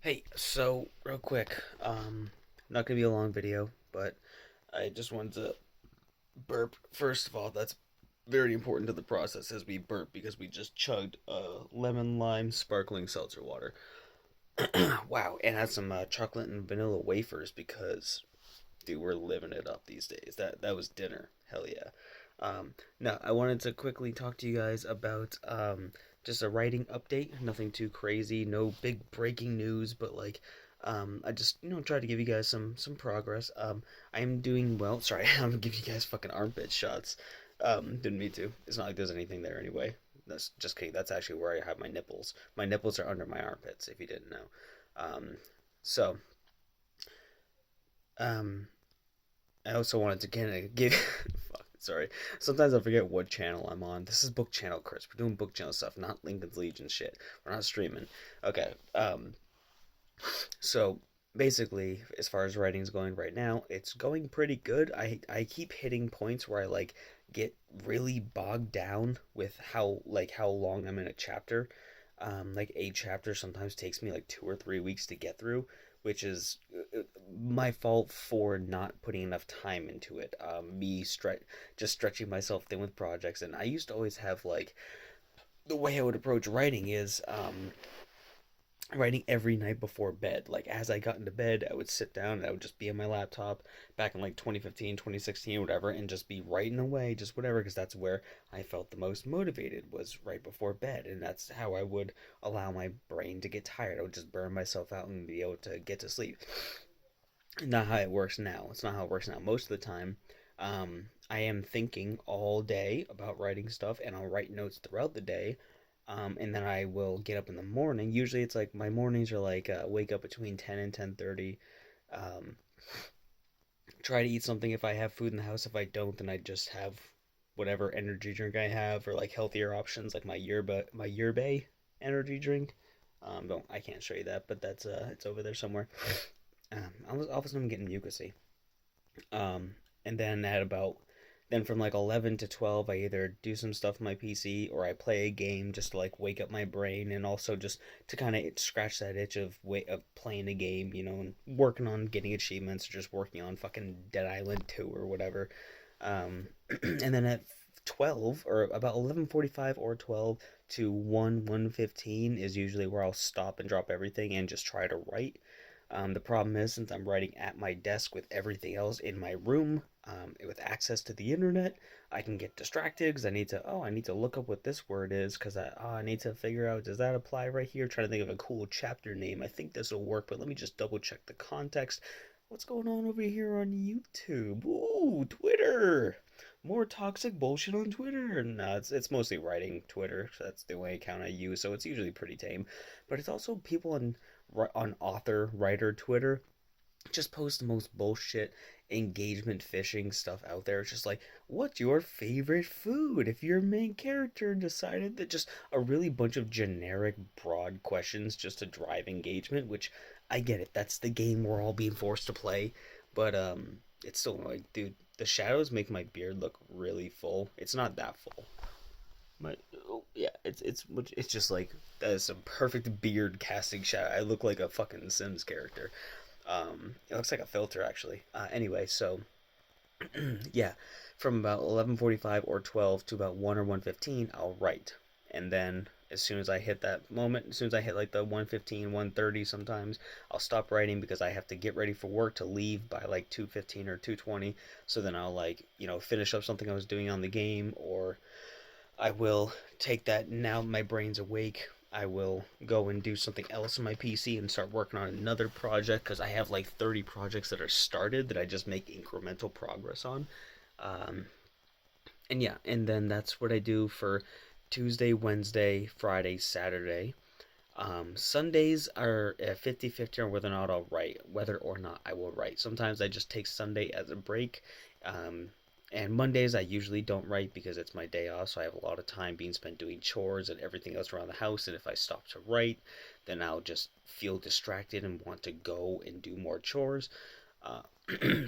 Hey, so real quick, not gonna be a long video, but I just wanted to burp. First of all, that's very important to the process as we burp because we just chugged lemon lime sparkling seltzer water. Wow, and had some chocolate and vanilla wafers because dude, we're living it up these days. That was dinner. Hell yeah. No, I wanted to quickly talk to you guys about just a writing update. Nothing too crazy, no big breaking news, but like I just tried to give you guys some progress. I am doing well. Sorry, I'm giving you guys fucking armpit shots. Didn't mean to. It's not like there's anything there anyway. That's just kidding. That's actually where I have my nipples. My nipples are under my armpits. If you didn't know. So um, I also wanted to kind of give. Fuck, sorry. Sometimes I forget what channel I'm on. This is Book Channel, Chris. We're doing Book Channel stuff, not Lincoln's Legion shit. We're not streaming. Okay. So basically, as far as writing's going right now, it's going pretty good. I keep hitting points where I like get really bogged down with how long I'm in a chapter. Like a chapter sometimes takes me like 2 or 3 weeks to get through, which is my fault for not putting enough time into it. Just stretching myself thin with projects, and I used to always have like the way I would approach writing is writing every night before bed. Like as I got into bed, I would sit down and I would just be on my laptop back in like 2015, 2016, whatever, and just be writing away, just whatever, because that's where I felt the most motivated was right before bed. And that's how I would allow my brain to get tired. I would just burn myself out and be able to get to sleep. Not how it works now. It's not how it works now. Most of the time, I am thinking all day about writing stuff, and I'll write notes throughout the day. And then I will get up in the morning. Usually, it's like my mornings are like wake up between 10 and 10:30. Um, Try to eat something if I have food in the house. If I don't, then I just have whatever energy drink I have, or like healthier options like my yerba energy drink. Don't I can't show you that, but that's it's over there somewhere. All of a sudden I'm getting mucusy. Um, and then at about then from like 11 to 12 I either do some stuff on my PC or I play a game just to like wake up my brain and also just to kind of scratch that itch of playing a game, and working on getting achievements or just working on fucking Dead Island 2 or whatever. And then at 12 or about 11:45 or 12 to 1:15 is usually where I'll stop and drop everything and just try to write. The problem is, since I'm writing at my desk with everything else in my room, with access to the internet, I can get distracted because I need to look up what this word is because I need to figure out, does that apply right here? Trying to think of a cool chapter name. I think this will work, but let me just double check the context. What's going on over here on YouTube? Ooh, Twitter! More toxic bullshit on Twitter. No, it's mostly writing Twitter. So that's the only account I use, so it's usually pretty tame. But it's also people on author writer Twitter just post the most bullshit engagement fishing stuff out there. It's just like, what's your favorite food? If your main character decided that just a really bunch of generic, broad questions just to drive engagement, which I get it. That's the game we're all being forced to play. But it's still like, dude, the shadows make my beard look really full. It's not that full. But oh, yeah, it's just like that is a perfect beard casting shot. I look like a fucking Sims character. It looks like a filter actually. Anyway, so yeah, from about 11:45 or 12 to about 1 or 1:15, I'll write, and then as soon as I hit that moment, as soon as I hit like the 1:15, 1:30, sometimes I'll stop writing because I have to get ready for work to leave by like 2:15 or 2:20. So then I'll like finish up something I was doing on the game, or I will take that now my brain's awake. I will go and do something else on my PC and start working on another project because I have like 30 projects that are started that I just make incremental progress on. Um, and yeah, and then that's what I do for Tuesday, Wednesday, Friday, Saturday. Sundays are 50-50 on whether or not I'll write, whether or not I will write. Sometimes I just take Sunday as a break. Um, and Mondays I usually don't write because it's my day off, so I have a lot of time being spent doing chores and everything else around the house. And if I stop to write, then I'll just feel distracted and want to go and do more chores. Uh,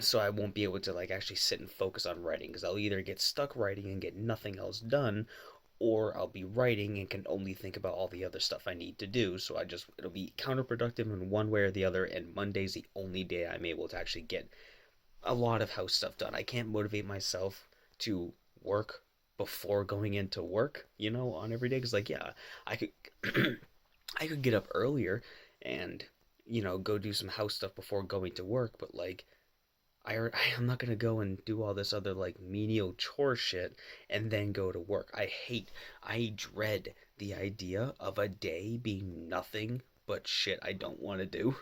so I won't be able to like actually sit and focus on writing because I'll either get stuck writing and get nothing else done, or I'll be writing and can only think about all the other stuff I need to do. So it'll be counterproductive in one way or the other. And Monday's the only day I'm able to actually get a lot of house stuff done. I can't motivate myself to work before going into work, on every day. Because, like, yeah, I could, I could get up earlier and, go do some house stuff before going to work. But, like, I'm not gonna go and do all this other like menial chore shit and then go to work. I dread the idea of a day being nothing but shit I don't want to do.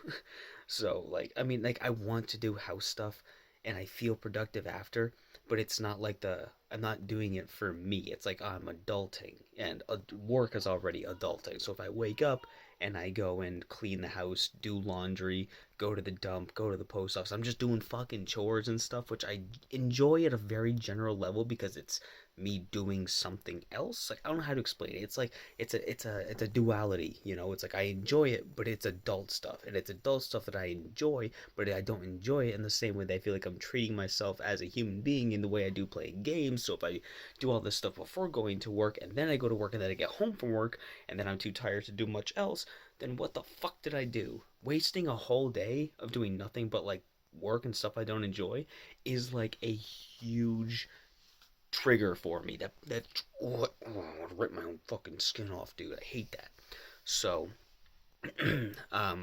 So like, I mean, like I want to do house stuff and I feel productive after, but it's not like I'm not doing it for me. It's like I'm adulting and work is already adulting. So if I wake up and I go and clean the house, do laundry, go to the dump, go to the post office. I'm just doing fucking chores and stuff, which I enjoy at a very general level because it's me doing something else. Like I don't know how to explain it. It's like it's a duality, It's like I enjoy it, but it's adult stuff, and it's adult stuff that I enjoy, but I don't enjoy it in the same way that I feel like I'm treating myself as a human being in the way I do playing games. So if I do all this stuff before going to work, and then I go to work, and then I get home from work, and then I'm too tired to do much else, then what the fuck did I do? Wasting a whole day of doing nothing but like work and stuff I don't enjoy is like a huge trigger for me. I want to rip my own fucking skin off, dude. I hate that. So,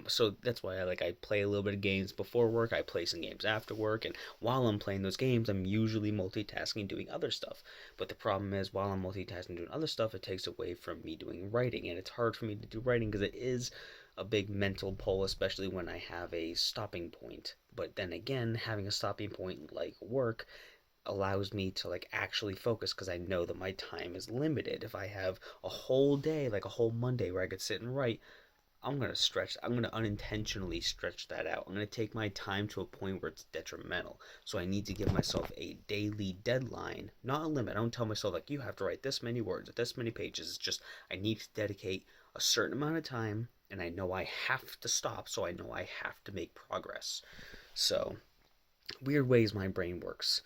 so that's why I play a little bit of games before work. I play some games after work, and while I'm playing those games, I'm usually multitasking, doing other stuff. But the problem is, while I'm multitasking, doing other stuff, it takes away from me doing writing, and it's hard for me to do writing because it is a big mental pull, especially when I have a stopping point. But then again, having a stopping point like work allows me to like actually focus because I know that my time is limited. If I have a whole day, like a whole Monday where I could sit and write, I'm gonna unintentionally stretch that out. I'm gonna take my time to a point where it's detrimental. So I need to give myself a daily deadline, not a limit. I don't tell myself like you have to write this many words or this many pages. It's just I need to dedicate a certain amount of time, and I know I have to stop, so I know I have to make progress. So weird ways my brain works.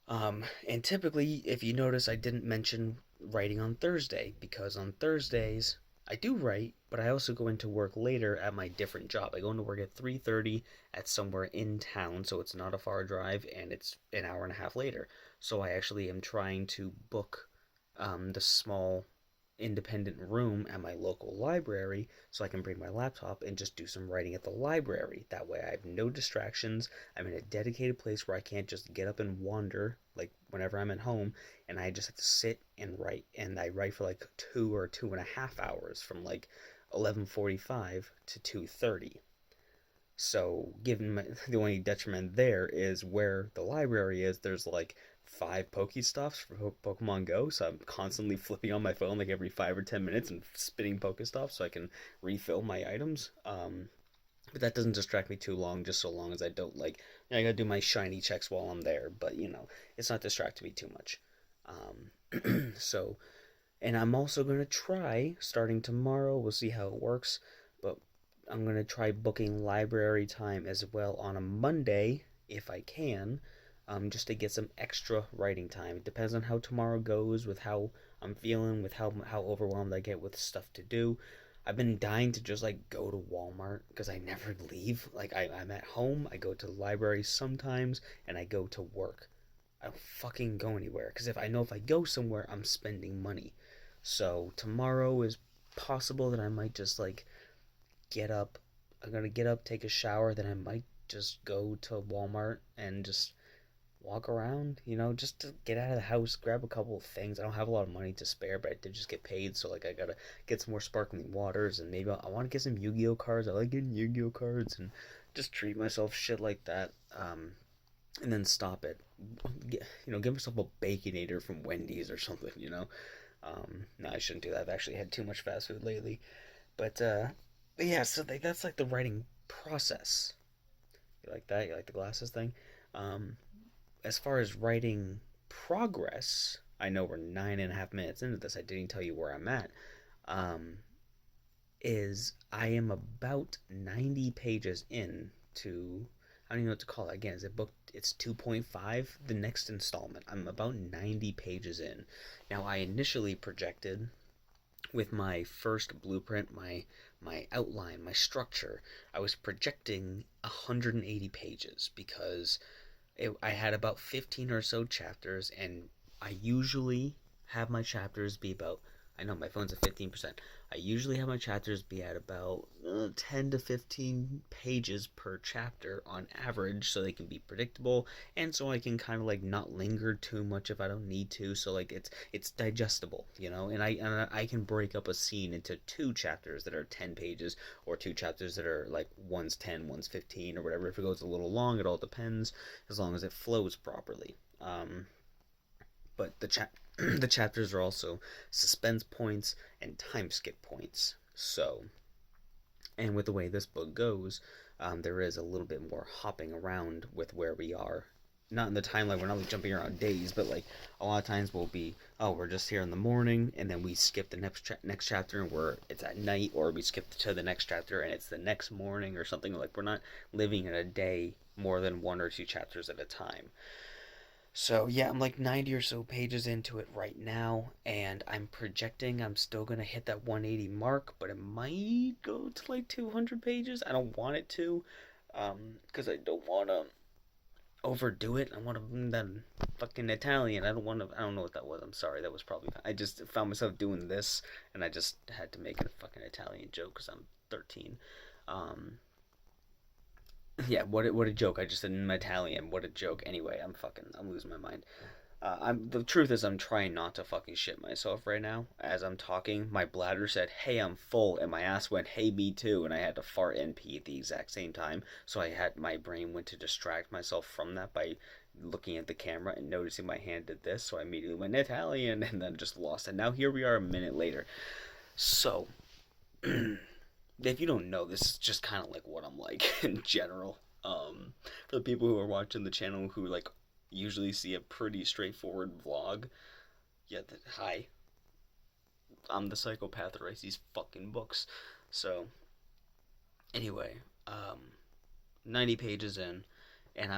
And typically, if you notice, I didn't mention writing on Thursday because on Thursdays I do write, but I also go into work later at my different job. I go into work at 3:30 at somewhere in town, so it's not a far drive, and it's an hour and a half later. So I actually am trying to book the small independent room at my local library so I can bring my laptop and just do some writing at the library. That way I have no distractions. I'm in a dedicated place where I can't just get up and wander like whenever I'm at home, and I just have to sit and write. And I write for like 2 or 2.5 hours from like 11:45 to 2:30. So, given the only detriment there is where the library is, there's like five Pokestops for Pokemon Go, so I'm constantly flipping on my phone like every 5 or 10 minutes and spinning Pokestops so I can refill my items. But that doesn't distract me too long, just so long as I don't I gotta do my shiny checks while I'm there, but it's not distracting me too much. So, and I'm also gonna try starting tomorrow. We'll see how it works, but I'm gonna try booking library time as well on a Monday if I can, just to get some extra writing time. It depends on how tomorrow goes, with how I'm feeling, with how overwhelmed I get with stuff to do. I've been dying to just like go to Walmart because I never leave. Like I'm at home, I go to the library sometimes, and I go to work. I don't fucking go anywhere because if I go somewhere, I'm spending money. So tomorrow is possible that I might just like get up. I'm gonna get up, take a shower, then I might just go to Walmart and just walk around, just to get out of the house, grab a couple of things. I don't have a lot of money to spare, but I did just get paid, so like I gotta get some more sparkling waters, and maybe I want to get some Yu-Gi-Oh cards. I like getting Yu-Gi-Oh cards, and just treat myself shit like that. And then stop it. Give myself a Baconator from Wendy's or something. No, I shouldn't do that. I've actually had too much fast food lately. But yeah, so that's like the writing process. You like that? You like the glasses thing? Um, as far as writing progress, I know we're 9.5 minutes into this. I didn't tell you where I'm at. Um, is I am about 90 pages in to. I don't even know what to call it. Again, it's a book. It's 2.5, the next installment. I'm about 90 pages in. Now, I initially projected with my first blueprint, my outline, my structure, I was projecting 180 pages because I had about 15 or so chapters, and I usually have my chapters be about. I know my phone's at 15%. I usually have my chapters be at about 10 to 15 pages per chapter on average, so they can be predictable, and so I can kind of like not linger too much if I don't need to. So like it's digestible, and I can break up a scene into two chapters that are 10 pages, or two chapters that are like one's 10, one's 15, or whatever. If it goes a little long, it all depends, as long as it flows properly. But the chapters are also suspense points and time skip points. So, and with the way this book goes, there is a little bit more hopping around with where we are. Not in the timeline, we're not like jumping around days, but like a lot of times we'll be, oh, we're just here in the morning, and then we skip the next chapter and it's at night, or we skip to the next chapter and it's the next morning or something. Like, we're not living in a day more than one or two chapters at a time. So yeah, I'm like 90 or so pages into it right now, and I'm projecting I'm still gonna hit that 180 mark, but it might go to like 200 pages. I don't want it to, because I don't want to overdo it. I want to that fucking Italian. I don't want to. I don't know what that was. I'm sorry. That was probably. I just found myself doing this, and I just had to make it a fucking Italian joke because I'm 13. Um, yeah, what a joke! I just said in Italian. What a joke. Anyway, I'm losing my mind. The truth is I'm trying not to fucking shit myself right now. As I'm talking, my bladder said, "Hey, I'm full," and my ass went, "Hey, me too," and I had to fart and pee at the exact same time. So my brain went to distract myself from that by looking at the camera and noticing my hand did this. So I immediately went Italian and then just lost it. Now here we are a minute later. So if you don't know, this is just kind of like what I'm like in general. For the people who are watching the channel who like usually see a pretty straightforward vlog, yeah, hi, I'm the psychopath that writes these fucking books. So anyway, 90 pages in, and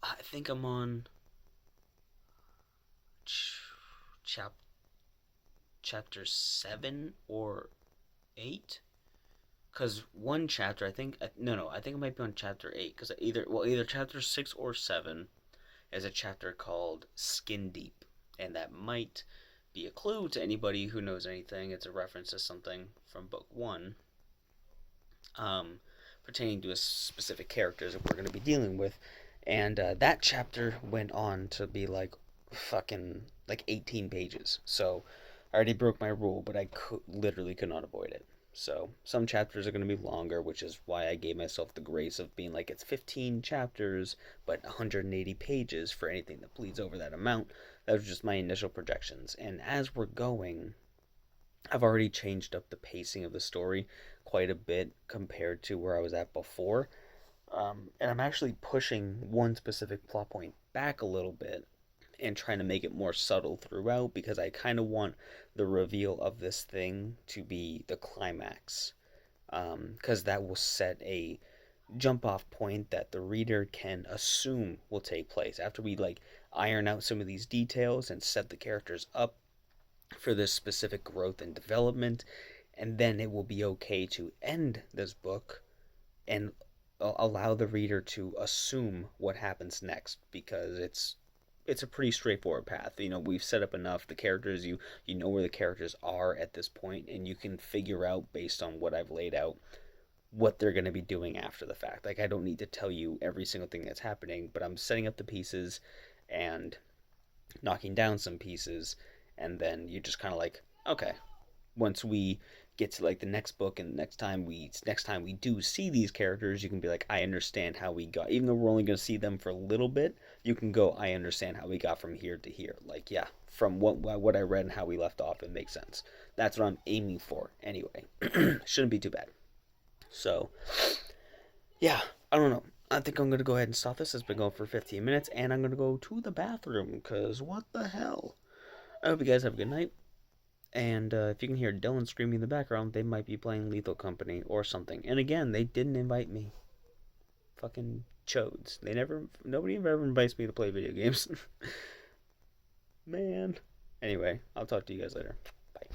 I think I'm on chap chapter 7 or 8. Because one chapter, I think, no, I think it might be on chapter 8. Because either chapter 6 or 7 is a chapter called Skin Deep. And that might be a clue to anybody who knows anything. It's a reference to something from book 1, pertaining to a specific characters that we're going to be dealing with. And that chapter went on to be like fucking like 18 pages. So I already broke my rule, but I literally could not avoid it. So some chapters are going to be longer, which is why I gave myself the grace of being like, it's 15 chapters, but 180 pages for anything that bleeds over that amount. That was just my initial projections. And as we're going, I've already changed up the pacing of the story quite a bit compared to where I was at before. And I'm actually pushing one specific plot point back a little bit and trying to make it more subtle throughout, because I kind of want the reveal of this thing to be the climax, because that will set a jump off point that the reader can assume will take place after we like iron out some of these details and set the characters up for this specific growth and development. And then it will be okay to end this book and allow the reader to assume what happens next, because it's a pretty straightforward path. We've set up enough the characters. You know where the characters are at this point, and you can figure out based on what I've laid out what they're going to be doing after the fact. Like, I don't need to tell you every single thing that's happening, but I'm setting up the pieces and knocking down some pieces, and then you just kind of like, okay, once we get to like the next book and next time we do see these characters, you can be like, I understand how we got, even though we're only going to see them for a little bit, you can go, I understand how we got from here to here. Like, yeah, from what I read and how we left off, it makes sense. That's what I'm aiming for anyway. Shouldn't be too bad. So yeah, I don't know, I think I'm gonna go ahead and stop this. It's been going for 15 minutes, and I'm gonna go to the bathroom because what the hell. I hope you guys have a good night. And if you can hear Dylan screaming in the background, they might be playing Lethal Company or something. And again, they didn't invite me. Fucking chodes. Nobody ever invites me to play video games. Man. Anyway, I'll talk to you guys later.